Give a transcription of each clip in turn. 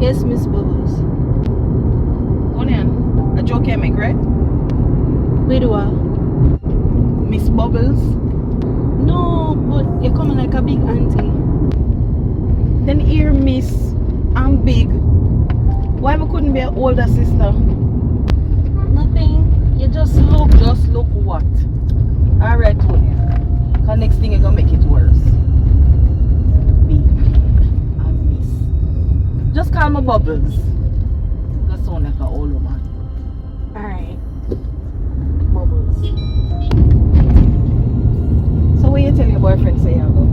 Yes, Miss Bubbles. Go on. A joke I make, right? Where do I? Miss Bubbles. No, but you're coming like a big auntie. Then here, Miss. I'm big. Why we couldn't be an older sister? Nothing. You just look. Just look what? Alright, Tonya. Cause next thing you're gonna make it worse. Big. And Miss. Just call me Bubbles. You sound like an old woman. Alright. Bubbles. So what you tell your boyfriend say you go?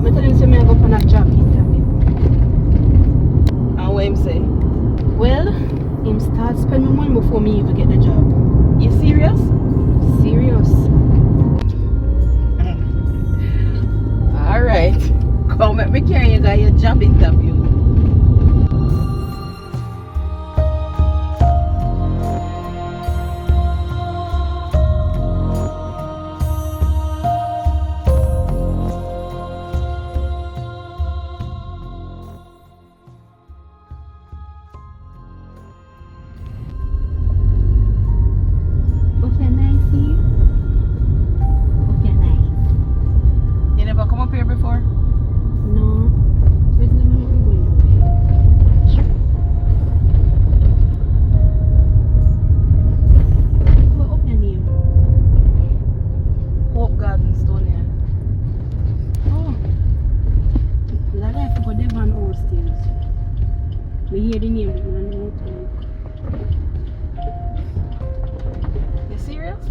I tell him say me I go on a job interview. And what him say? Well, him start spending money before me even get the job. You serious? Serious. Alright. Come let me carry you got your job interview. Okay, nice. Okay, nice. You never come up here before? No. Where's the number going? What up your name? Hope Gardens, Tonya. Oh. Like I forgot the Van Oosters. We hear the name, but we don't know what to look. You serious?